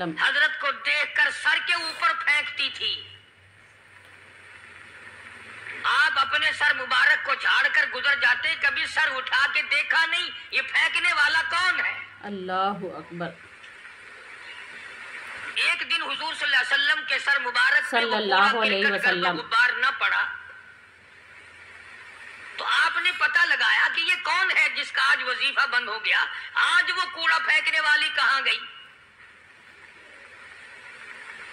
حضرت کو دیکھ کر سر کے اوپر پھینکتی تھی. آپ اپنے سر مبارک کو جھاڑ کر گزر جاتے, کبھی سر اٹھا کے دیکھا نہیں یہ پھینکنے والا کون ہے. اللہ اکبر. ایک دن حضور صلی اللہ علیہ وسلم کے سر مبارک پہ صلی اللہ علیہ وسلم غبار نہ پڑا تو آپ نے پتہ لگایا کہ یہ کون ہے جس کا آج وظیفہ بند ہو گیا, آج وہ کوڑا پھینکنے والی کہاں گئی.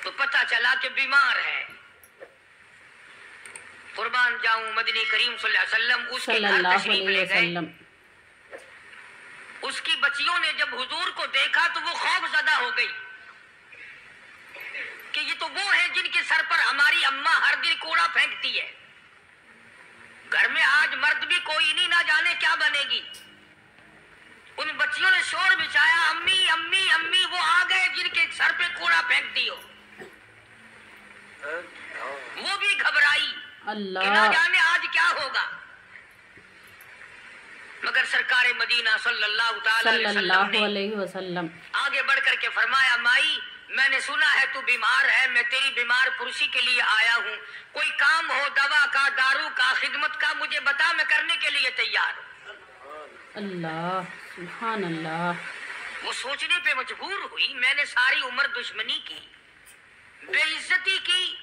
تو پتہ چلا کہ بیمار ہے. قربان جاؤں مدنی کریم صلی اللہ علیہ وسلم اس کے گھر تشریف لے گئے. اس کی بچیوں نے جب حضور کو دیکھا تو وہ خوف زدہ ہو گئی کہ یہ تو وہ ہیں جن کے سر پر ہماری اماں ہر دن کوڑا پھینکتی ہے. گھر میں آج مرد بھی کوئی نہیں, نہ جانے کیا بنے گی. ان بچیوں نے شور مچایا, امی امی امی وہ آ گئے جن کے سر پہ کوڑا پھینکتی ہو. وہ بھی گھبرائی کہ نہ جانے آج کیا ہوگا. مگر سرکار مدینہ صلی اللہ علیہ وسلم آگے بڑھ کر کے فرمایا, مائی میں نے سنا ہے تو بیمار ہے, میں تیری بیمار پرسی کے لیے آیا ہوں. کوئی کام ہو دوا کا, دارو کا, خدمت کا مجھے بتا, میں کرنے کے لیے تیار ہوں. اللہ سبحان اللہ. وہ سوچنے پہ مجبور ہوئی, میں نے ساری عمر دشمنی کی, بے عزتی کی,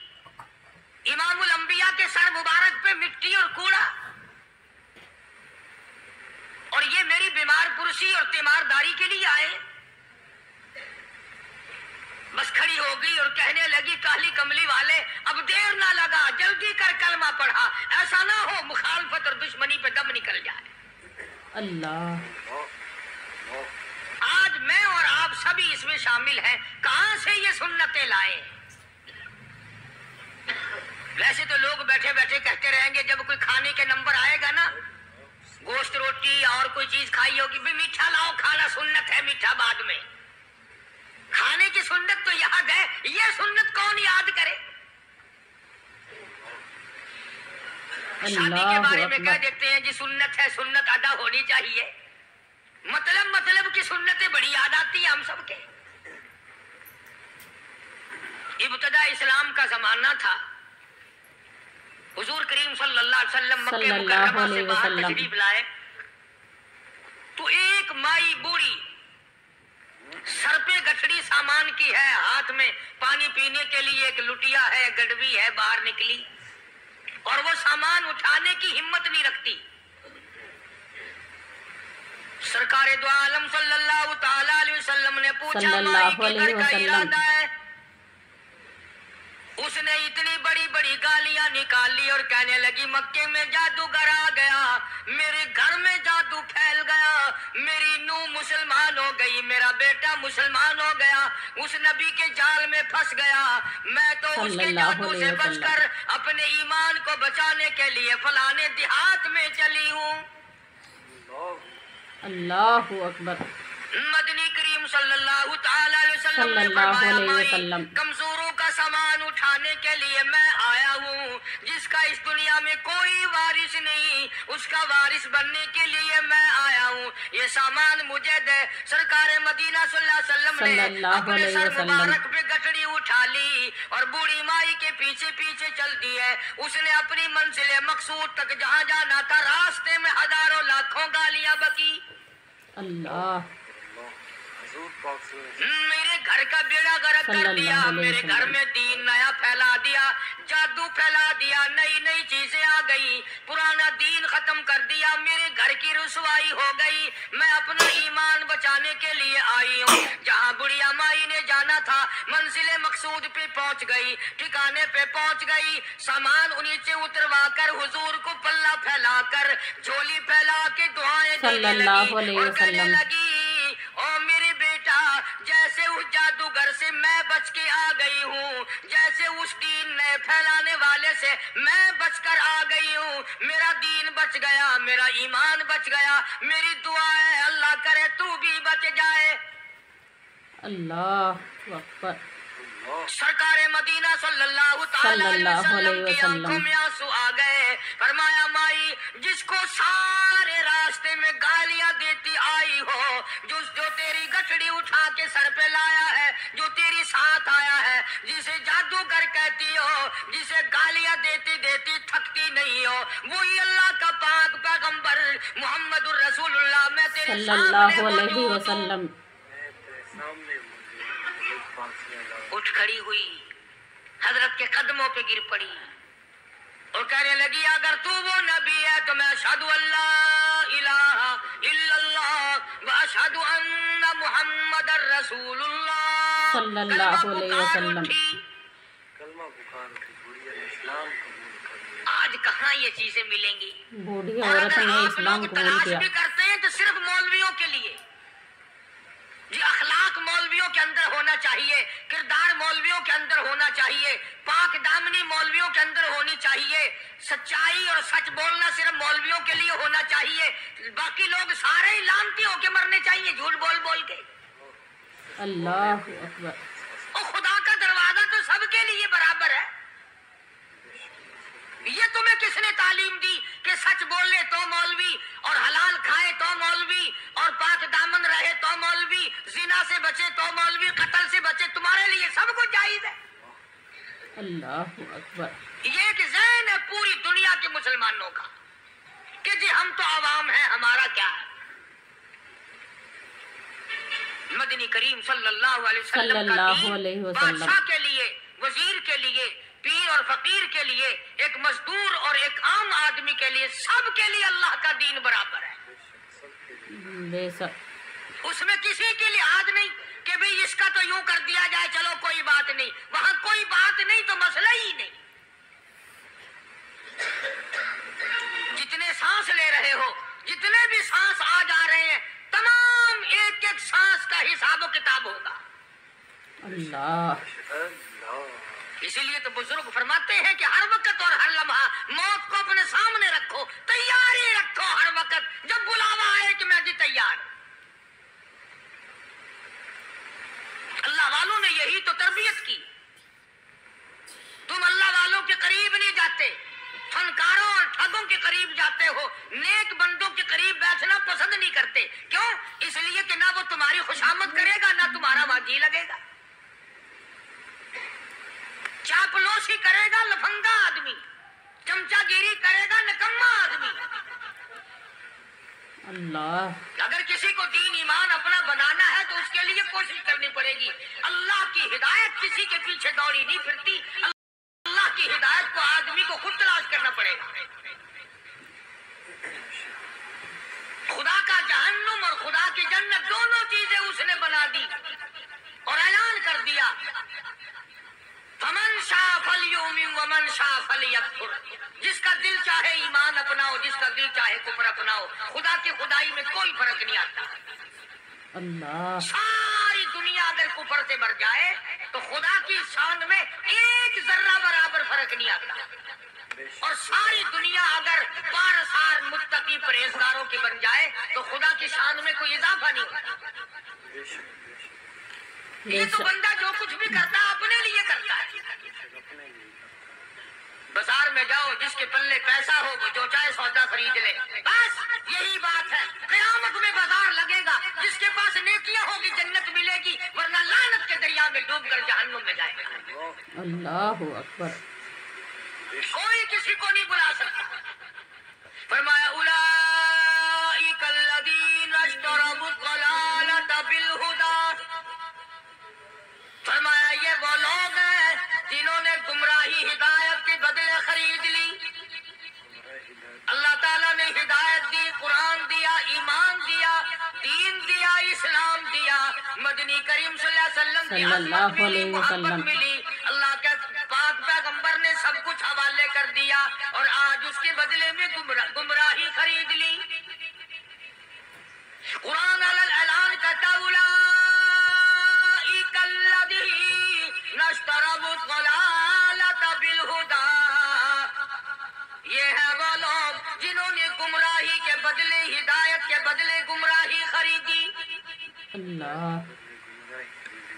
امام الانبیاء کے سر مبارک پہ مٹی اور کوڑا, اور یہ میری بیمار پرسی اور تیمارداری کے لیے آئے. بس کھڑی ہو گئی اور کہنے لگی, کالی کملی والے اب دیر نہ لگا, جلدی کر کلمہ پڑھا, ایسا نہ ہو مخالفت اور دشمنی پہ دم نکل جائے. اللہ. آج میں اور آپ سبھی اس میں شامل ہیں, کہاں سے یہ سنتیں لائے. ویسے تو لوگ بیٹھے بیٹھے کہتے رہیں گے, جب کوئی کھانے کے نمبر آئے گا نا, گوشت روٹی اور کوئی چیز کھائی ہوگی, بھی میٹھا لاؤ, کھانا سنت ہے, میٹھا بعد میں. کھانے کی سنت تو یاد ہے, یہ سنت کون یاد کرے. شادی کے بارے میں کہہ دیتے ہیں جی سنت ہے, سنت ادا ہونی چاہیے. مطلب کی سنتیں بڑی یاد آتی ہیں ہم سب کے. ابتدا اسلام کا زمانہ تھا, حضور کریم صلی اللہ علیہ وسلم مکہ مکرمہ سے باہر تشریف لائے تو ایک مائی بوڑھی سر پہ گٹھڑی سامان کی ہے, ہاتھ میں پانی پینے کے لیے ایک لٹیا ہے, گڑوی ہے, باہر نکلی اور وہ سامان اٹھانے کی ہمت نہیں رکھتی. سرکار دو عالم صلی اللہ تعالی علیہ وسلم نے پوچھا, مائی کی گھر کا ارادہ ہے. اس نے اتنی بڑی بڑی گالیاں نکالی اور کہنے لگی, مکے میں جادوگر آ گیا, میرے گھر میں جادو پھیل گیا, میری نوح مسلمان ہو گئی, میرا بیٹا مسلمان ہو گیا, اس نبی کے جال میں پھنس گیا, میں تو اس کے جادو سے بچ کر اپنے ایمان کو بچانے کے لیے فلانے دیہات میں چلی ہوں. اللہ اکبر. مدنی کریم صلی اللہ تعالی علیہ وسلم نے فرمایا, مائی کمزوروں کا سامان اٹھانے کے لیے میں آیا ہوں, جس کا اس دنیا میں کوئی وارث نہیں, اس کا وارث بننے کے لیے میں آیا ہوں, یہ سامان مجھے دے. سرکار مدینہ صلی اللہ علیہ وسلم نے اپنے سر مبارک پہ گٹھڑی اٹھا لی اور بوڑھی مائی کے پیچھے پیچھے چل دی ہے. اس نے اپنی منزل مقصود تک جہاں جانا تھا, راستے میں ہزاروں لاکھوں گالیاں بکی. اللہ. میرے گھر کا بیڑا غرق کر دیا, میرے گھر میں دین نیا پھیلا دیا, جادو پھیلا دیا, نئی نئی چیزیں آ گئی, پرانا دین ختم کر دیا, میرے گھر کی رسوائی ہو گئی, میں اپنا ایمان بچانے کے لیے آئی ہوں. جہاں بڑھیا مائی نے جانا تھا منزل مقصود پہ پہنچ گئی, ٹھکانے پہ پہنچ گئی, سامان نیچے اتروا کر حضور کو پلہ پھیلا کر جھولی پھیلا کے دعائیں دینے لگی اور کہنے لگی, او میرے بیٹا, جیسے اس جادوگر سے میں بچ کے آ گئی ہوں, جیسے اس دین نئے پھیلانے والے سے میں بچ کر آ گئی ہوں, میرا دین بچ گیا, میرا ایمان بچ گیا, میری دعا ہے اللہ کرے تو بھی بچ جائے. اللہ اکبر. سرکار مدینہ صلی اللہ تعالی علیہ وسلم کی آنکھوں میں آنسو آ گئے. فرمایا, مائی جس کو سارے راستے میں گالیاں دیتی آئی ہو, جو تیری گٹھڑی اٹھا کے سر پہ لایا ہے, جو تیری جسے جادوگر کہتی ہو، جسے گالیاں دیتی دیتی تھکتی نہیں ہو، وہی اللہ کا پاک پیغمبر محمد الرسول اللہ، میں تیرے صلی اللہ سامنے علیہ موجود ہوں۔ وسلم۔ اٹھ کھڑی ہوئی، حضرت کے قدموں پہ گر پڑی اور کہنے لگی اگر تو وہ نبی ہے تو میں اشہد اللہ الہ الا اللہ واشہد ان محمد رسول اللہ۔ صلی اللہ علیہ وسلم۔ کلمہ پکار اٹھی، بڑھیا نے اسلام قبول کر لیا۔ آج کہاں یہ چیزیں ملیں گی؟ بوڑھی اور عورت اگر نے آپ اسلام لوگ قبول تلاش کیا۔ بھی کرتے ہیں تو صرف مولویوں کے لیے۔ جی اخلاق مولویوں کے اندر ہونا چاہیے، کردار مولویوں کے اندر ہونا چاہیے، پاک دامنی مولویوں کے اندر ہونی چاہیے، سچائی اور سچ بولنا صرف مولویوں کے لیے ہونا چاہیے، باقی لوگ سارے ہی لانتی ہو کے مرنے چاہیے جھوٹ بول بول کے۔ اللہ اکبر۔ اور خدا کا دروازہ تو سب کے لیے برابر ہے۔ یہ تمہیں کس نے تعلیم دی کہ سچ بولے تو مولوی، اور حلال کھائے تو مولوی، اور پاک دامن رہے تو مولوی، زنا سے بچے تو مولوی، قتل سے بچے، تمہارے لیے سب کچھ جائز ہے۔ اللہ اکبر۔ یہ ایک ذہن ہے پوری دنیا کے مسلمانوں کا کہ جی ہم تو عوام ہیں، ہمارا کیا ہے۔ مدنی کریم صلی اللہ علیہ صلی وسلم کا اللہ دین علیہ وسلم۔ بادشاہ کے لیے، وزیر کے لیے، پیر اور فقیر کے لیے، ایک مزدور اور ایک عام آدمی کے لیے، سب کے لیے اللہ کا دین برابر ہے۔ بے شک۔ اس میں کسی کی لحاظ نہیں کہ بھئی اس کا تو یوں کر دیا جائے چلو کوئی بات نہیں، وہاں کوئی بات نہیں تو مسئلہ ہی نہیں۔ جتنے سانس لے رہے ہو، جتنے بھی سانس آ جا رہے ہیں، تمام ایک ایک سانس کا حساب و کتاب ہوگا۔ اللہ۔ اسی لیے تو بزرگ فرماتے ہیں کہ ہر وقت اور ہر لمحہ موت کو اپنے سامنے رکھو، تیاری رکھو ہر وقت، جب بلاوا آئے کہ میں بھی تیار۔ اللہ والوں نے یہی تو تربیت کی۔ تم اللہ والوں کے قریب نہیں جاتے، فنکاروں اور ٹھگوں کے قریب جاتے ہو، نیک بندوں کے قریب بیٹھنا پسند نہیں کرتے۔ کیوں؟ اس لیے کہ نہ وہ تمہاری خوشامد کرے گا نہ تمہارا وہاں جی لگے گا۔ چاپلوسی کرے گا لفنگا آدمی، چمچا گیری کرے گا نکما آدمی۔ اللہ۔ اگر کسی کو دین ایمان اپنا بنانا ہے تو اس کے لیے کوشش کرنی پڑے گی۔ اللہ کی ہدایت کسی کے پیچھے دوڑی نہیں پھرتی، اللہ کی ہدایت کو آدمی کو خود تلاش کرنا پڑے گا۔ خدا کا جہنم اور خدا کی جنت دونوں چیزیں اس نے بنا دی اور اعلان کر دیا، فمن شاء فلیؤمن ومن شاء فلیکفر۔ جس کا دل چاہے ایمان اپناؤ، جس کا دل چاہے کفر اپناؤ، خدا کی خدائی میں کوئی فرق نہیں آتا۔ اللہ۔ ساری دنیا اگر کفر سے مر جائے تو خدا کی شان میں ایک ذرہ برابر فرق نہیں آتا، اور ساری دنیا اگر پارسار متقی پرہیزگاروں کی بن جائے تو خدا کی شان میں کوئی اضافہ نہیں ہوتا۔ یہ تو بندہ جو کچھ بھی کرتا ہے اپنے لیے کرتا ہے۔ بازار میں جاؤ، جس کے پلے پیسہ ہو وہ جو چاہے سودا خرید لے، بس یہی بات ہے۔ قیامت میں بازار لگے گا، جس کے پاس نیکیاں ہوگی جنت ملے گی، ورنہ لعنت کے دریا میں ڈوب کر جہنم میں جائے گا۔ اللہ اکبر۔ کوئی کسی کو نہیں بلا سکتا۔ فرمایا اولئک الذین اشتروا الضلالۃ بالہدی، فرمایا یہ وہ لوگ ہیں جنہوں نے گمراہی ہدایت کے بدلے خرید لی۔ اللہ تعالیٰ نے ہدایت دی، قرآن دیا، ایمان دیا، دین دیا، اسلام دیا، مدنی کریم صلی اللہ علیہ وسلم کی عظمت ملی، محبت ملی، اللہ کے پاک پیغمبر نے سب کچھ حوالے کر دیا، اور آج اس کے بدلے میں گمراہی خرید لی۔ قرآن اعلان کرتا اولئک الذین اشتروا الضلالۃ بالہدی، یہ ہے وہ لوگ جنہوں نے گمراہی کے بدلے ہدایت کے بدلے گمراہی خریدی۔ اللہ۔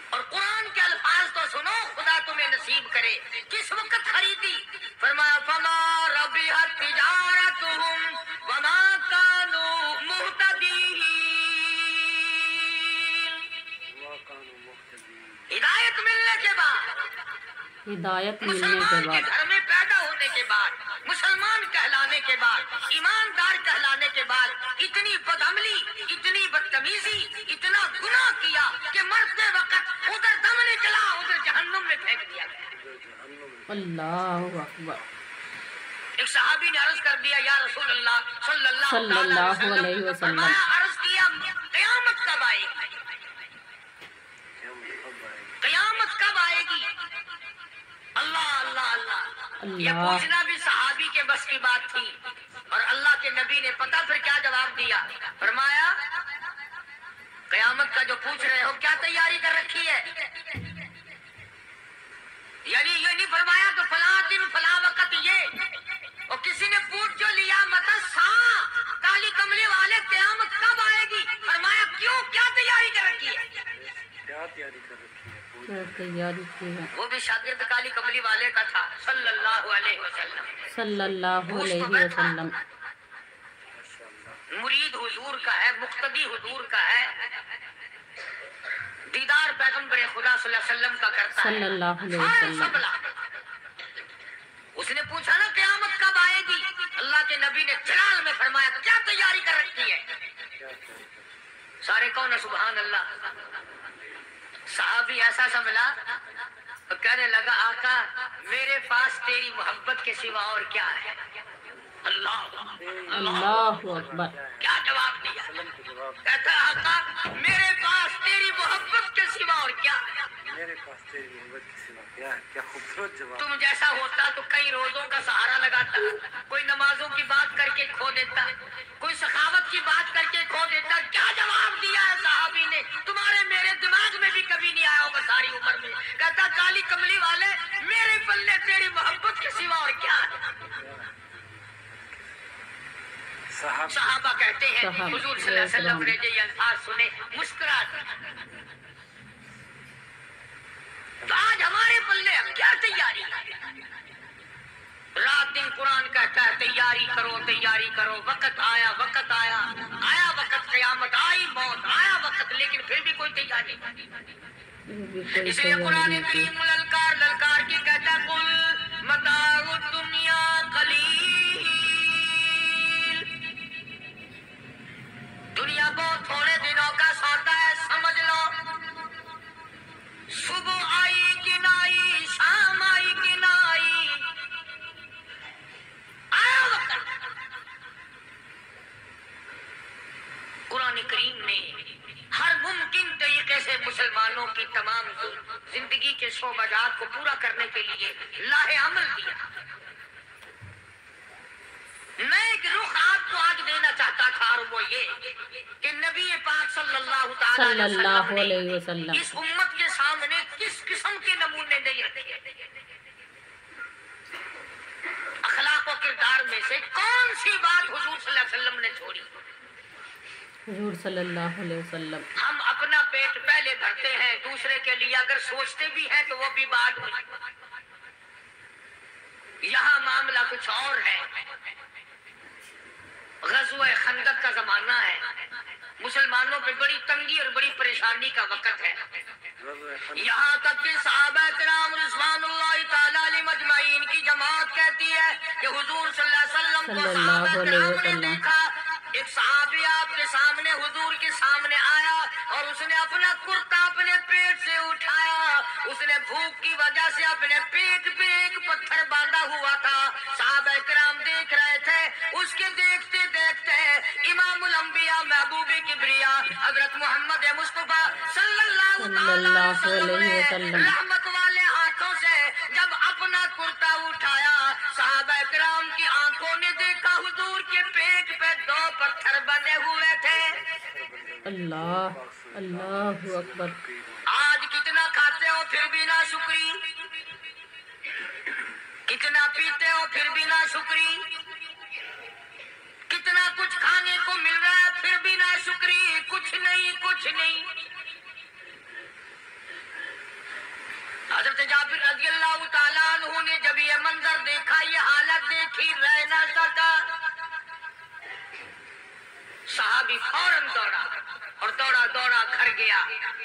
اور قرآن کے الفاظ تو سنو، خدا تمہیں نصیب کرے۔ کس وقت خریدی؟ فرمایا فما ربحت تجارتهم وما كانوا مهتدين۔ ہدایت ملنے کے بعد، ہدایت ملنے کے مسلمان کے بعد، گھر میں پیدا ہونے کے بعد، مسلمان کہلانے کے بعد، ایماندار کہلانے کے بعد اتنی بدعملی، اتنی بدتمیزی، اتنا گناہ کیا کہ مرتے وقت ادھر دم نکلا، ادھر جہنم میں پھینک دیا گیا۔ اللہ اکبر، ایک صحابی نے عرض کر دیا یا رسول اللہ صلی صلی اللہ اللہ علیہ علیہ وسلم، وسلم، فرمایا عرض کیا قیامت کب آئے گی؟ قیامت کب آئے گی؟ اللہ اللہ اللہ، یہ اللہ، پوچھنا بھی صحابی کے بس کی بات تھی، اور اللہ کے نبی نے پتہ پھر کیا جواب دیا؟ فرمایا قیامت کا جو پوچھ رہے ہو کیا تیاری کر رکھی ہے؟ یعنی یہ نہیں فرمایا کہ فلاں دن فلاں وقت یہ، اور کسی نے پوچھ جو لیا متا سا کالی کملی والے قیامت کب آئے گی؟ فرمایا کیوں، کیا تیاری کر رکھی ہے؟ کیا تیاری کی ہے؟ وہ بھی شاگرد کالی کملی والے کا تھا صلی اللہ علیہ وسلم، صلی اللہ علیہ وسلم، مرید حضور کا ہے، مقتدی حضور کا ہے، دیدار پیغمبر خدا صلی اللہ علیہ وسلم کا کرتا ہے، صلی اللہ علیہ فارغ وسلم۔ سبلا۔ اس نے پوچھا نا قیامت کب آئے گی؟ اللہ کے نبی نے جلال میں فرمایا کیا تیاری کر رکھی ہے؟ سارے کون سبحان اللہ۔ صحابی ایسا سا ملا تو کہنے لگا آقا میرے پاس تیری محبت کے سوا اور کیا ہے؟ اللہ اللہ اکبر، کیا جواب دیا؟ کہتا آقا میرے پاس تیری محبت کے سوا اور کیا ہے؟ میرے پاس تیری محبت کی سوا کیا ہے؟ کیا خوبصورت جواب۔ تم جیسا ہوتا تو کئی روزوں کا سہارا لگاتا، کوئی نمازوں کی بات کر کے کھو دیتا، کوئی سخاوت کی بات کر کے کھو دیتا۔ کیا جواب دیا ہے صحابی نے؟ تمہارے میرے دماغ میں بھی کبھی نہیں آیا ہوگا ساری عمر میں۔ کہتا کالی کملی والے میرے پلے تیری محبت کے سوا اور کیا ہے؟ صحابہ کہتے ہیں حضور صلی اللہ علیہ وسلم نے یہ الفاظ سنے مسکرا دیا۔ تو آج ہمارے پلے اب کیا تیاری ہے؟ رات دن قرآن کہتا ہے تیاری کرو تیاری کرو، وقت آیا وقت آیا، آیا وقت قیامت آئی موت، آیا وقت، لیکن پھر بھی کوئی تیاری نہیں۔ اس لیے قرآن کریم للکار للکار کی کہتا ہے قل متاع الدنیا قلیل، دنیا بہت تھوڑے دنوں کا سودا ہے، سمجھ لو۔ صبح آئی کہ نہ آئی، شام آئی کہ نہ آئی، آیا وقت۔ قرآن کریم نے ہر ممکن طریقے سے مسلمانوں کی تمام زندگی کے شعبات کو پورا کرنے کے لیے لاہ عمل دیا۔ میں ایک رخ آپ کو آج دینا چاہتا تھا، اور وہ یہ کہ نبی پاک صلی اللہ علیہ وسلم نے اس امت کے سامنے کس قسم کے نمونے نہیں رکھے۔ اخلاق و کردار میں سے کون سی بات حضور صلی اللہ علیہ وسلم نے چھوڑی؟ حضور صلی اللہ علیہ وسلم۔ ہم اپنا پیٹ پہلے بھرتے ہیں، دوسرے کے لیے اگر سوچتے بھی ہیں تو وہ بھی بعد میں۔ یہاں معاملہ کچھ اور ہے۔ غزوہ خندق کا زمانہ ہے، مسلمانوں پہ بڑی تنگی اور بڑی پریشانی کا وقت ہے، یہاں تک کہ صحابہ کرام رضوان اللہ تعالی علیہم اجمعین کی جماعت کہتی ہے کہ حضور صلی اللہ علیہ وسلم کو صحابہ کرام نے دیکھا۔ ایک صحابی آپ کے سامنے حضور کے سامنے آیا اور اس نے اپنا کرتا اپنے پیٹ سے اٹھایا، اس نے بھوک کی وجہ سے اپنے پیٹ پہ ایک پتھر باندھا ہوا تھا، صحابہ کرام دیکھ رہے تھے۔ اس کے دیکھتے دیکھتے امام الانبیاء محبوب کبریا حضرت محمد مصطفیٰ صلی اللہ علیہ وسلم نے رحمت والے ہاتھوں سے جب اپنا کرتا اٹھایا، صحابہ کرام کی آنکھوں نے دیکھا حضور کے پیٹ پہ 2 پتھر بنے ہوئے تھے۔ اللہ اللہ اکبر۔ آج کتنا کھاتے ہو پھر بھی نہ شکری، کتنا پیتے ہو پھر بھی نہ شکری، کتنا کچھ کھانے کو مل رہا ہے پھر بھی نہ شکری، کچھ نہیں کچھ نہیں۔ حضرت جابر رضی اللہ تعالیٰ عنہ نے جب یہ منظر دیکھا، یہ حالت دیکھی، رہ نہ سکا۔ صحابی فوراً دوڑا اور دوڑا دوڑا گھر گیا.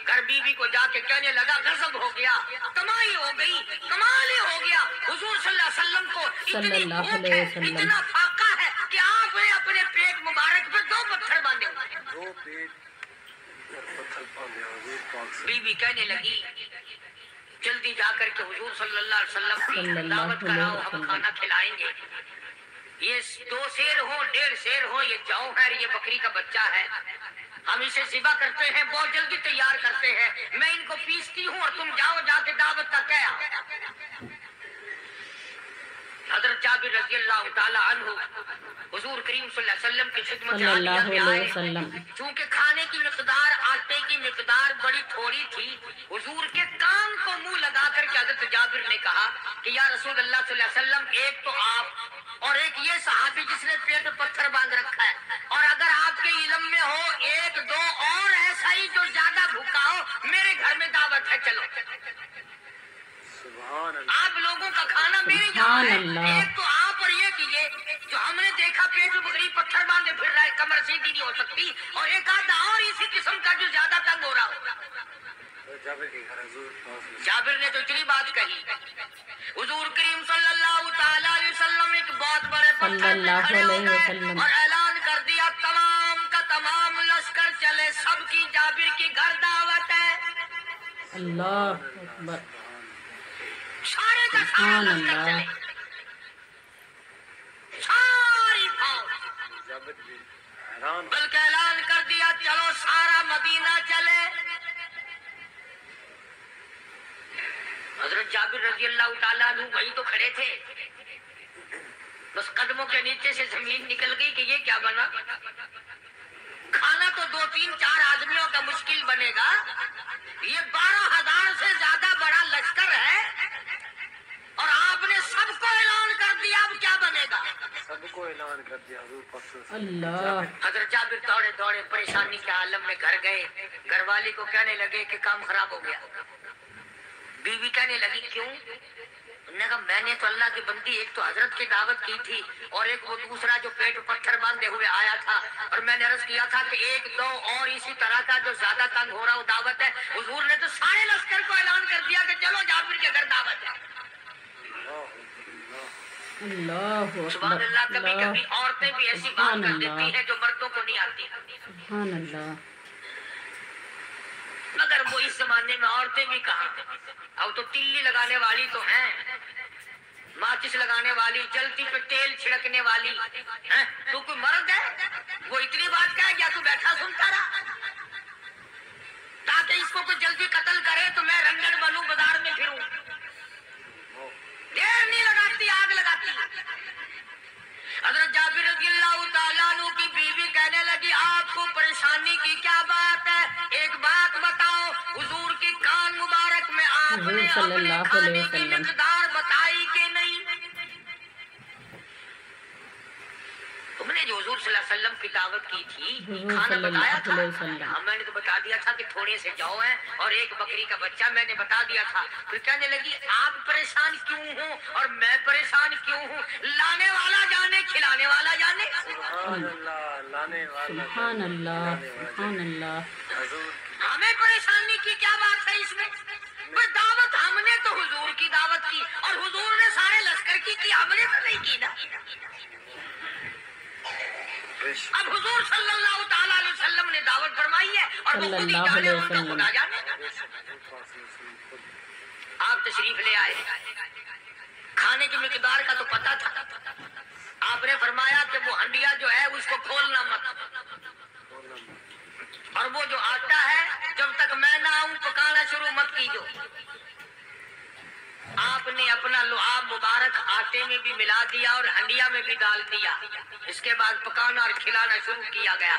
گھر بیوی کو جا کے کہنے لگا غضب ہو گیا, کمائی ہو گئی, کمال ہی ہو گیا. حضور صلی اللہ علیہ وسلم کو اتنی بھوک ہے, اتنا فاقہ ہے کہ آپ نے اپنے پیٹ مبارک پہ 2 پتھر باندھے ہوئے. 2 پیٹ پر پتھر باندھے حضور پاک سے. بیوی کہنے لگی جلدی جا کر کے حضور صلی اللہ علیہ وسلم کی دعوت کراؤ, ہم کھانا کھلائیں گے. یہ 2 شیر ہوں, 1.5 شیر ہوں, یہ جاؤ ہے, یہ بکری کا بچہ ہے, ہم اسے ذبح کرتے ہیں, بہت جلدی تیار کرتے ہیں, میں ان کو پیستی ہوں اور تم جاؤ جا کے دعوت کا کیا. حضرت جابر رضی اللہ تعالی عنہ حضور کریم صلی اللہ علیہ وسلم کی خدمت میں آئے. چونکہ کھانے کی مقدار, آٹے کی مقدار بڑی تھوڑی تھی, حضور کے کان کو منہ لگا کر کے حضرت جابر نے کہا کہ یا رسول اللہ صلی اللہ علیہ وسلم, ایک تو آپ اور ایک یہ صحابی جس نے پیٹ میں پتھر باندھ رکھا ہے, اور اگر آپ کے علم میں ہو 1-2 اور ایسا ہی جو زیادہ بھوکا ہو, میرے گھر میں دعوت ہے, چلو. آپ لوگوں کا کھانا میرے یہاں ہے. ایک تو آپ اور ایک یہ جو ہم نے دیکھا پیٹ میں بکری پتھر باندھے پھر رہا ہے, کمر سیدھی نہیں ہو سکتی, اور ایک آدھا اور اسی قسم کا جو زیادہ تنگ ہو رہا ہو. جابر نے تو اتنی بات کہی. حضور کریم صلی اللہ تعالی علیہ وسلم ایک بہت بڑے پتھر پہ کھڑے ہو گئے اور اعلان کر دیا تمام کا تمام لشکر چلے, سب کی جابر کی گھر دعوت ہے. اللہ اکبر. سارے کا سارا لشکر چلے, ساری فوج, بلکہ اعلان کر دیا چلو سارا مدینہ چلے. حضرت جابر رضی اللہ تعالیٰ عنہ وہی تو کھڑے تھے, بس قدموں کے نیچے سے زمین نکل گئی کہ یہ کیا بنا. کھانا تو 2-3-4 آدمیوں کا مشکل بنے گا, یہ 12,000 سے زیادہ بڑا لشکر ہے, اور آپ نے سب کو اعلان کر دیا, اب کیا بنے گا. سب کو اعلان کر دیا حضور پاک سے. اللہ. حضرت جابر دوڑے دوڑے پریشانی کے عالم میں گھر گئے. گھر والی کو کہنے لگے کہ کام خراب ہو گیا. بیوی کہنے لگی کیوں؟ انہوں نے کہا میں نے تو اللہ کی بندی ایک تو حضرت کی دعوت کی تھی, اور ایک وہ دوسرا جو پیٹ پتھر باندھے ہوئے آیا تھا, اور میں نے عرض کیا تھا کہ 1-2 اور اسی طرح کا جو زیادہ تنگ ہو رہا ہو دعوت ہے. حضور نے تو سارے لشکر کو اعلان کر دیا کہ چلو جابر کے گھر دعوت ہے. اللہ سبحان اللہ. کبھی کبھی عورتیں بھی ایسی بات کر دیتی ہیں جو مردوں کو نہیں آتی. سبحان اللہ. مگر وہ اس زمانے میں عورتیں بھی کہاں, اب تو تلی لگانے والی تو ہیں, ماچس لگانے والی, جلتی پہ تیل چھڑکنے والی. تو کوئی مرد ہے وہ اتنی بات کہے گیا تو بیٹھا سنتا رہا تاکہ اس کو کوئی جلدی قتل کرے تو میں رنگڑ بنوں, بازار میں پھروں. دیر نہیں لگاتی, آگ لگاتی. حضرت جابر رضی اللہ تعالیٰ عنہ کی بیوی کہنے لگی آپ کو پریشانی کی کیا بات ہے, ایک بات بتاؤ. حضور کی کان مبارک میں آپ نے اپنے کھانے کی مقدار بتائی کہ نہیں؟ تم نے جو حضور صلی اللہ علیہ وسلم کی دعوت کی تھی کھانا بتایا تھا؟ ہاں میں نے تو بتا دیا تھا کہ تھوڑے سے جاؤ ہیں اور ایک بکری کا بچہ, میں نے بتا دیا تھا. پھر کہنے لگی آپ پریشان کیوں ہوں اور میں پریشان کیوں ہوں, لانے والا جانے کھلانے والا جانے. سبحان اللہ, لانے والا. سبحان اللہ. سبحان اللہ. ہمیں پریشانی کی کیا بات ہے اس میں؟ دعوت ہم نے تو حضور کی دعوت کی, اور حضور نے سارے لشکر کی, ہم نے تو نہیں کی نا. اب حضور صلی اللہ تعالیٰ علیہ وسلم نے دعوت فرمائی ہے, اور وہ خود ہی جانے, ان کا خدا جانے. آپ تشریف لے آئے, کھانے کی مقدار کا تو پتا تھا. آپ نے فرمایا کہ وہ ہنڈیا جو ہے اس کو کھولنا مت, اور وہ جو آٹا ہے جب تک میں نہ آؤں پکانا شروع مت کیجو. آپ نے اپنا لعاب مبارک آٹے میں بھی ملا دیا اور ہنڈیا میں بھی ڈال دیا. اس کے بعد پکانا اور کھلانا شروع کیا گیا.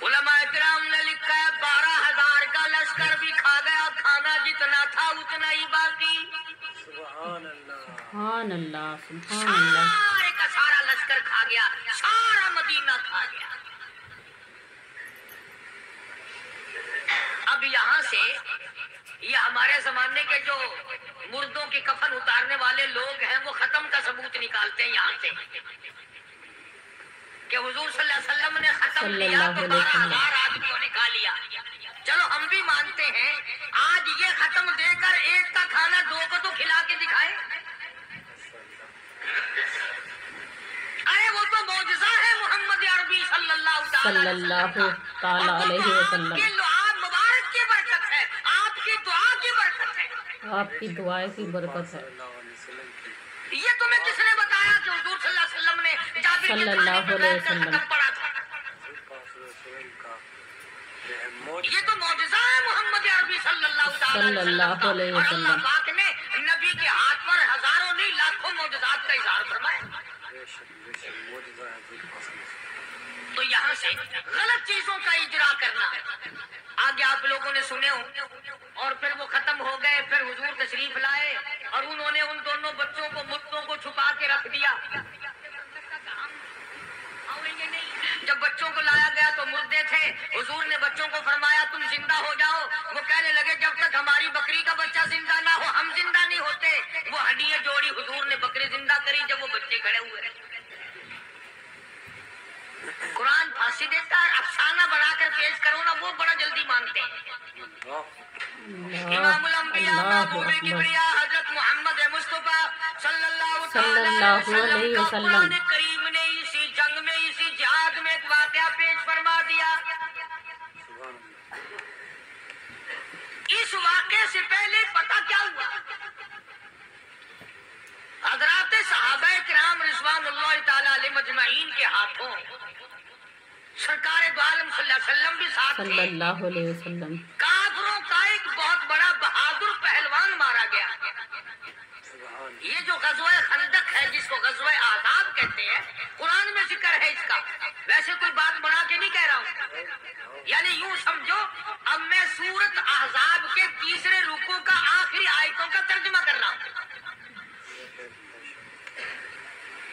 علماء کرام نے لکھا ہے 12,000 کا لشکر بھی کھا گیا, کھانا جتنا تھا اتنا ہی باقی. سبحان اللہ. سبحان اللہ. سبحان اللہ. سارے کا سارا لشکر کھا گیا, سارا مدینہ کھا گیا. اب یہاں سے یہ ہمارے زمانے کے جو مردوں کے کفن اتارنے والے لوگ ہیں وہ ختم کا ثبوت نکالتے ہیں یہاں سے کہ حضور صلی اللہ علیہ وسلم نے ختم صلی کیا اللہ تو علیہ وسلم 12,000 آدمیوں نے کھا لیا. چلو ہم بھی مانتے ہیں آج یہ ختم دے کر ایک کا کھانا 2 کو تو کھلا کے دکھائے. ارے وہ تو معجزہ ہے محمد عربی صلی اللہ صلی اللہ تعالیٰ علیہ وسلم. آپ کی دعا مبارک کی برکت ہے, آپ کی دعا کی برکت ہے. آپ کی دعائیں کی برکت ہے. یہ تمہیں کس نے بتایا کہ حضور صلی اللہ علیہ وسلم نے جابر کے صلی کھانے اللہ پہ علیہ بیٹھ کر وسلم. ختم پڑھا تھا؟ یہ تو معجزہ ہے محمد عربی صلی اللہ صلی علیہ اللہ وسلم علیہ کا. اور اللہ وسلم. پاک نے نبی کے ہاتھ پر ہزاروں نہیں لاکھوں معجزات کا اظہار فرمایا. تو یہاں سے غلط چیزوں کا اجرا کرنا آگے آپ لوگوں نے سنے ہوں. اور پھر وہ ختم ہو گئے, پھر حضور تشریف لائے اور انہوں نے ان دونوں بچوں کو مردوں کو چھپا کے رکھ دیا. جب بچوں کو لایا گیا تو مردے تھے. حضور نے بچوں کو فرمایا تم زندہ ہو جاؤ. وہ کہنے لگے جب تک ہماری بکری کا بچہ زندہ نہ ہو ہم زندہ نہیں ہوتے. وہ ہڈیاں جوڑی, حضور نے بکری زندہ کری جب وہ بچے کھڑے ہوئے. قرآن پھانسی دیتا ہے, افسانہ بنا کر پیش کرو نا وہ بڑا جلدی مانتے ہیں. امام الانبیاء محبوب کبریا حضرت محمد مصطفیٰ صلی اللہ علیہ وسلم کا قرآن کریم نے اسی جنگ میں اسی جہاد میں ایک واقعہ پیش فرما دیا. اس واقعے سے پہلے پتہ کیا ہوا؟ حضرات صحابہ کرام رضوان اللہ تعالی علیہ مجمعین کے ہاتھوں سرکار دو عالم صلی اللہ علیہ وسلم بھی ساتھ صلی تھے. اللہ علیہ وسلم. کافروں کا ایک بہت بڑا بہادر پہلوان مارا گیا. یہ جو غزوہ خندق ہے جس کو غزوہ احزاب کہتے ہیں, قرآن میں ذکر ہے اس کا. ویسے کوئی بات بنا کے نہیں کہہ رہا ہوں, یعنی یوں سمجھو اب میں سورت احزاب کے 3 رکوع کا آخری آیتوں کا ترجمہ کر رہا ہوں.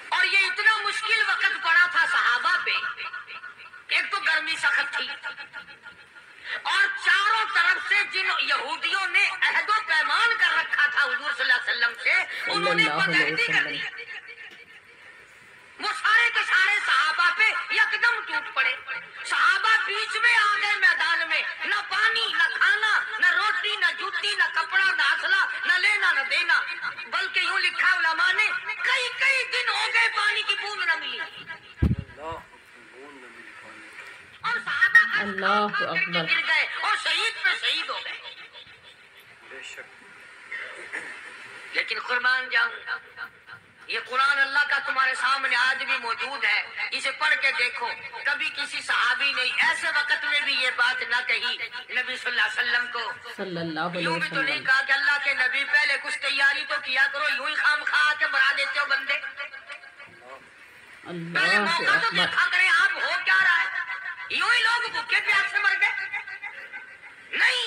اور یہ اتنا مشکل وقت پڑا تھا صحابہ پہ. ایک تو گرمی سخت تھی اور چاروں طرف سے جن یہودیوں نے عہد و پیمان کر رکھا تھا حضور صلی اللہ علیہ وسلم سے, انہوں نے بدعہدی کر دی. وہ سارے کے سارے صحابہ پہ یکدم ٹوٹ پڑے. صحابہ بیچ میں آ گئے میدان میں, نہ پانی نہ کھانا نہ روٹی نہ جوتی نہ کپڑا نہ اسلحہ نہ لینا نہ دینا. بلکہ یوں لکھا علماء نے کئی دن ہو گئے پانی کی بوند نہ ملی. اور صحابہ اللہ اکبر. گر گئے اور شہید پہ شہید ہو گئے. لیکن قربان جاؤں یہ قرآن اللہ کا تمہارے سامنے آج بھی موجود ہے, اسے پڑھ کے دیکھو. کبھی کسی صحابی نے ایسے وقت میں بھی یہ بات نہ کہی نبی صلی اللہ علیہ وسلم کو. صلی اللہ علیہ یوں بھی تو نہیں وسلم. کہا کہ اللہ کے نبی پہلے کچھ تیاری تو کیا کرو, یوں ہی خام خواہ کے مرا دیتے ہو بندے. پہلے اللہ موقع تو اکبر. دیکھا کریں آپ ہو کیا رہا ہے. یوں ہی لوگ بھوکے پیاس سے مر گئے. نہیں,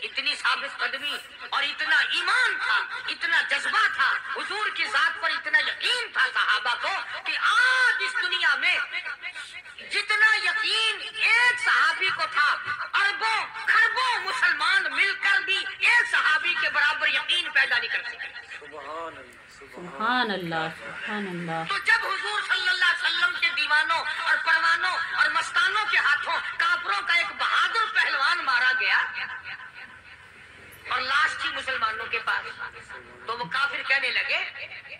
اتنی ثابت قدمی اور اتنا ایمان تھا, اتنا جذبہ تھا, حضور کی ذات پر اتنا یقین تھا صحابہ کو کہ آج اس دنیا میں جتنا یقین ایک صحابی کو تھا, اربوں خربوں مسلمان مل کر بھی ایک صحابی کے برابر یقین پیدا نہیں کر سکتے. سبحان اللہ, سبحان اللہ. تو جب حضور صلی اللہ علیہ وسلم کے دیوانوں اور پروانوں اور مستانوں کے ہاتھوں کافروں کا ایک بہادر پہلوان مارا گیا اور لاش تھی مسلمانوں کے پاس, تو وہ کافر کہنے لگے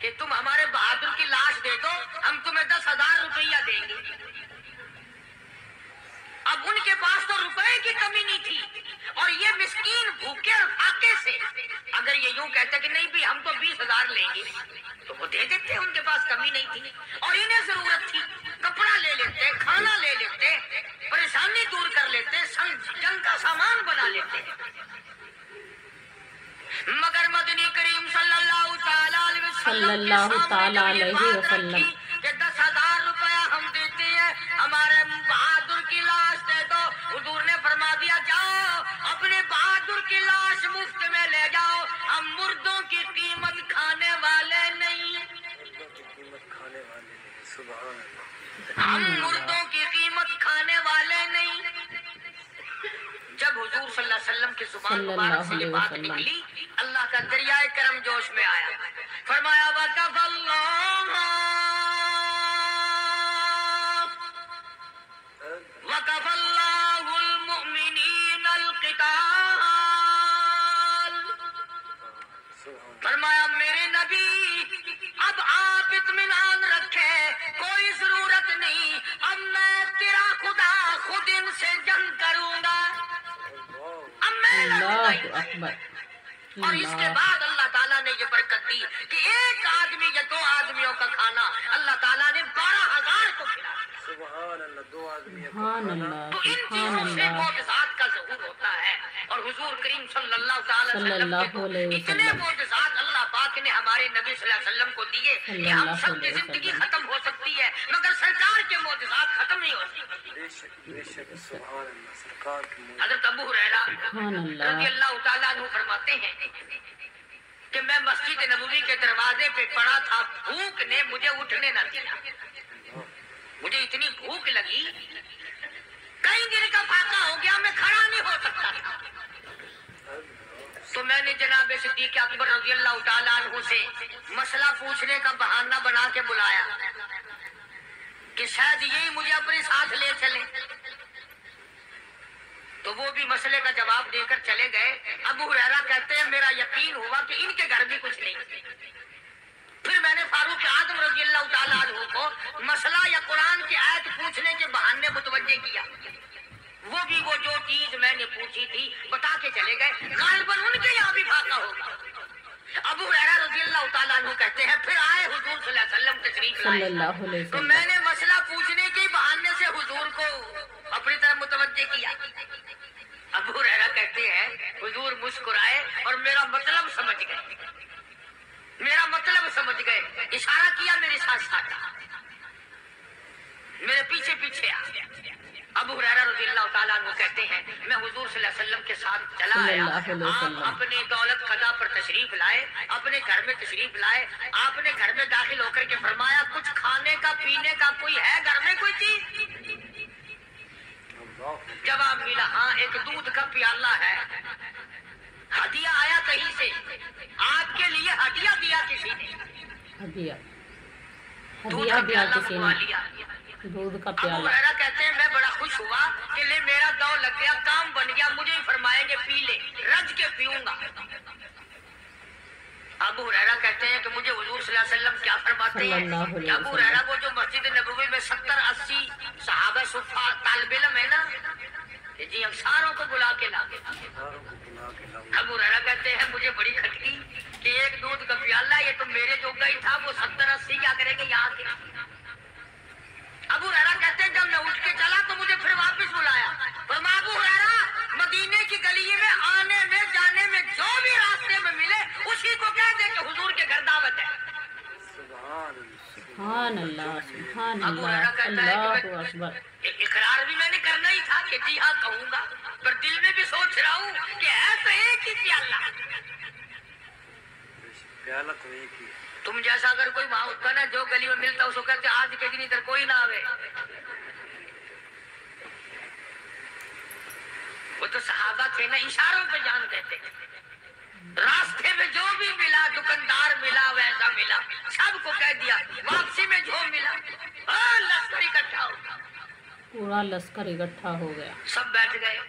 کہ تم ہمارے بہادر کی لاش دے دو, ہم تمہیں 10,000 روپیہ دیں گے. اب ان کے پاس تو روپے کی کمی نہیں تھی اور یہ مسکین بھوکے اور فاقے سے اگر یہ یوں کہتے کہ نہیں بھی ہم تو 20,000 لیں گے تو وہ دے دیتے. ان کے پاس کمی نہیں تھی اور انہیں ضرورت تھی, کپڑا لے لیتے, کھانا لے لیتے, پریشانی دور کر لیتے, جنگ کا سامان بنا لیتے. مگر مدنی کریم صلی اللہ تعالی علیہ وسلم کہ 10,000 روپیہ ہم دیتے ہیں, ہمارے بہادر کی لاش دے دو. حضور نے فرما دیا جاؤ اپنے بہادر کی لاش مفت میں لے جاؤ, ہم مردوں کی قیمت کھانے والے نہیں. ہم مردوں کی قیمت کھانے والے نہیں. جب حضور صلی اللہ علیہ وسلم کی زبان مبارک سے یہ بات نکلی, اللہ کا دریائے کرم جوش میں آیا. فرمایا وَكَفَى اللَّهُ وَكَفَ اللَّهُ الْمُؤْمِنِينَ الْقِتَالَ، فرمایا میرے نبی اب آپ اطمینان رکھیں، کوئی ضرورت نہیں، اب میں تیرا خدا خود ان سے جنگ کروں گا، اب میں لڑوں گا۔ اللہ اکبر، اور اس کے بعد اللہ تعالیٰ نے یہ برکت دی کہ ایک آدمی یا دو آدمیوں کا کھانا اللہ تعالیٰ نے 12,000 کو کھلایا۔ سبحان اللہ، 2 آدمی سبحان اللہ، تو ان سبحان چیزوں سے اللہ، معجزات کا ظہور ہوتا ہے، اور حضور کریم صلی اللہ تعالی صلی وسلم اللہ کے تو علیہ اتنے وسلم، معجزات اللہ پاک نے ہمارے نبی صلی اللہ علیہ وسلم کو دیے صلی کہ ہم اللہ سب کی علیہ زندگی وسلم۔ ختم ہو سکتی ہے مگر سرکار کے معجزات ختم نہیں ہو سکتی۔ بے شک بے شک، سبحان اللہ، سرکار کی موت۔ حضرت ابو ہریرہ سبحان رضی اللہ، اللہ تعالیٰ عنہ فرماتے ہیں کہ میں مسجد نبوی کے دروازے پہ پڑا تھا، بھوک نے مجھے اٹھنے نہ دیا، مجھے اتنی بھوک لگی، کئی دن کا فاقہ ہو گیا، میں کھڑا نہیں ہو سکتا تھا، تو میں نے جناب صدیق اکبر رضی اللہ تعالیٰ عنہ سے مسئلہ پوچھنے کا بہانہ بنا کے بلایا کہ شاید یہی مجھے اپنے ساتھ لے چلے، تو وہ بھی مسئلے کا جواب دے کر چلے گئے۔ ابو ہریرہ کہتے ہیں میرا یقین ہوا کہ ان کے گھر بھی کچھ نہیں۔ پھر میں نے فاروق اعظم رضی اللہ تعالیٰ عنہ کو مسئلہ یا قرآن کی آیت پوچھنے کے بہانے متوجہ کیا، وہ بھی وہ جو چیز میں نے پوچھی تھی بتا کے چلے گئے، غالباً ان کے یہاں بھی فاقہ ہوگا۔ ابو ہریرہ رضی اللہ تعالیٰ عنہ کہتے ہیں پھر آئے حضور صلی اللہ علیہ وسلم تشریف صلی لائے، اللہ علیہ تو وسلم، میں نے مسئلہ پوچھنے کے بہانے سے حضور کو اپنی طرف متوجہ کیا۔ ابو ہریرہ کہتے ہیں حضور مسکرائے اور میرا مطلب سمجھ گئے، میرا مطلب سمجھ گئے، اشارہ کیا میرے ساتھ ساتھ، میرے پیچھے پیچھے آ۔ ابو ہریرہ رضی اللہ تعالیٰ عنہ کہتے ہیں میں حضور صلی اللہ علیہ وسلم کے ساتھ چلا صلی آیا، اللہ علیہ وسلم، آپ اپنے دولت خزاں پر تشریف لائے، اپنے گھر میں تشریف لائے، آپ نے گھر میں داخل ہو کر کے فرمایا کچھ کھانے کا پینے کا کوئی ہے گھر میں کوئی چیز؟ جواب ملا ہاں ایک دودھ کا پیالہ ہے، ہدیہ آیا کہیں سے، آپ کے لیے ہدیہ دیا کسی نے، ہدیہ، دودھ ہدیہ کا دیا پیالہ کسی منگوا نے، لیا۔ دودھ کا ابو پیالہ، ہریرہ کہتے ہیں میں بڑا خوش ہوا کہ لے میرا دو لگ گیا، کام بن گیا، مجھے ہی فرمائیں گے پی لے، رج کے پیوں گا۔ ابو ہریرہ کہتے ہیں کہ مجھے حضور صلی اللہ علیہ وسلم کیا فرماتے صلی ہیں اللہ علیہ کہ ابو وسلم، ہریرہ وہ جو مسجد نبوی میں 70-80 صحابہ صفا طالب علم ہے نا، کہ جی ہم ساروں کو بلا کے لا۔ ساروں کو بلا کے لاؤ۔ ابو ہریرہ کہتے ہیں مجھے بڑی کھٹکی کہ ایک دودھ کا پیالہ یہ تو میرے جو گئی تھا، وہ 70-80 کیا کریں گے یہاں کے۔ ابو ہریرہ کہتے ہیں جب میں اٹھ کے چلا تو مجھے پھر واپس بلایا، فرمایا ابو ہریرہ مدینے کی گلی میں آنے میں جانے میں جو بھی راستے میں ملے اسی کو کہہ دے کہ حضور کے گھر دعوت ہے۔ سبحان اللہ، سبحان اللہ، سبحان ابو اللہ، ہریرہ کہتا ہے اللہ کہ اکبر، اقرار بھی میں نے کرنا ہی تھا کہ جی ہاں کہوں گا، پر دل میں بھی سوچ رہا ہوں کہ ہے تو ایک ہی پیالہ، پیالہ تو ایک ہی ہے۔ تم جیسا اگر کوئی وہاں ہوتا نا جو گلی میں ملتا اس کو کہتے آج کے دن ادھر کوئی نہ آوے۔ وہ تو صحابہ تھے نا، اشاروں پہ جان دیتے، راستے میں جو بھی ملا، دکاندار ملا ویسا ملا، سب کو کہہ دیا، واپسی میں جو ملا لشکر اکٹھا ہو، پورا لشکر اکٹھا ہو گیا، سب بیٹھ گئے۔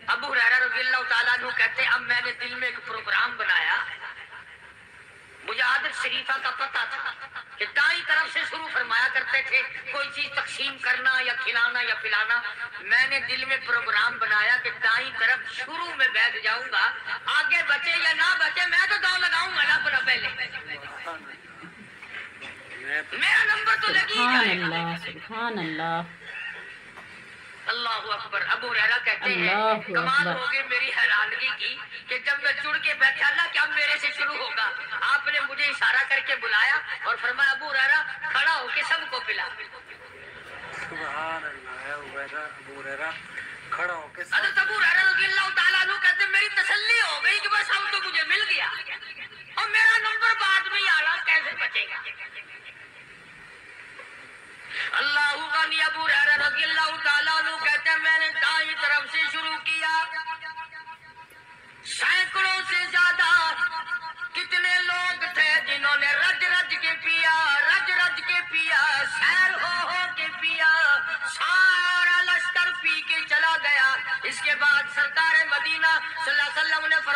ابو ہریرہ رضی اللہ تعالیٰ عنہ کہتے اب میں نے دل میں ایک پروگرام بنایا، مجھے عادت شریفہ کا پتہ تھا کہ دائیں طرف سے شروع فرمایا کرتے تھے کوئی چیز تقسیم کرنا یا کھلانا یا پلانا، میں نے دل میں پروگرام بنایا کہ دائیں طرف شروع میں بیٹھ جاؤں گا، آگے بچے یا نہ بچے میں تو دو لگاؤں گا نا اپنا پہلے، میرا نمبر تو لگ ہی سبحان جائے گا۔ اللہ، سبحان اللہ، اللہ اکبر۔ ابو ہریرہ کہتے ہیں اللہ کمال اکبر، ہو گئی میری حیرانگی کی کہ جب میں جڑ کے بیٹھا نا کہ اب میرے سے شروع ہوگا، آپ نے مجھے اشارہ کر کے بلایا اور فرمایا ابو ہریرہ کھڑا ہو کے سب کو پلا۔ سبحان اللہ، ابو ہریرہ کھڑا ہو کے حضرت ابو ہریرہ رضی اللہ تعالیٰ عنہ کہتے ہیں میری تسلی ہو گئی کہ بس اب تو مجھے مل گیا اور میرا نمبر بعد میں ہی آنا کیسے بچے گا۔ اللہ غنی۔ ابو ہریرہ رضی اللہ تعالیٰ عنہ کہتے ہیں میں نے دائیں طرف سے شروع کیا، سینکڑوں سے زیادہ کتنے لوگ تھے جنہوں نے رج رج کے پیا، رج رج کے پیا، سیر ہو کے پیا، سارا لشکر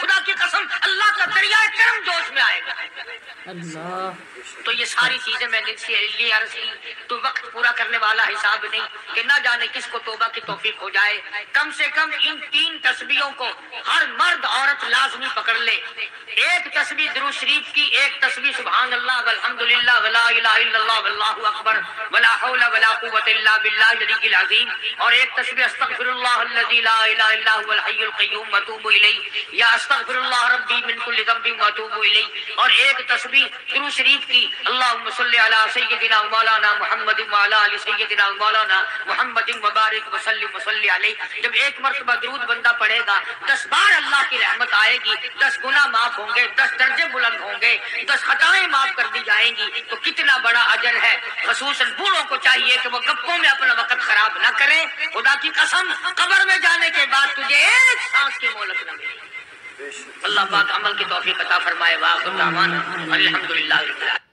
خدا کی قسم اللہ کا دریائے کرم جوش میں آئے گا۔ اللہ، تو یہ ساری چیزیں میں نے لیے عرض کی، تو وقت پورا کرنے والا حساب نہیں کہ نہ جانے کس کو توبہ کی توفیق ہو جائے۔ کم سے کم ان 3 تسبیحوں کو ہر مرد عورت لازمی پکڑ لے۔ ایک تسبیح درود شریف کی، ایک تسبیح سبحان اللہ والحمدللہ ولا الہ الا اللہ واللہ اکبر ولا حول ولا قوت الا باللہ العلی العظیم، اور ایک تسبیح استغفر اللہ الذی لا الہ الا هو الحی القیوم واتوب الیہ، یا استغفر اللہ ربی من کل ذنب واتوب الیہ، اور ایک تسبیح درود شریف کی اللہم صلی علی سیدنا مولانا محمد وعلی آل سیدنا مولانا محمد وبارک وسلم وصلی علیہ۔ جب ایک مرتبہ درود بندہ پڑھے گا 10 بار اللہ کی رحمت آئے گی، 10 گناہ معاف ہوں گے، 10 درجے بلند ہوں گے، 10 خطائیں معاف کر دی جائیں گی، تو کتنا بڑا اجر ہے۔ خصوصاً بوڑھوں کو چاہیے کہ وہ گپوں میں اپنا وقت خراب نہ کریں۔ خدا کی قسم قبر میں جانے کے بعد تجھے ایک سانس کی مہلت نہ ملے۔ اللہ پاک عمل کی توفیق عطا فرمائے۔ واخر دعوانا الحمدللہ رب العالمین۔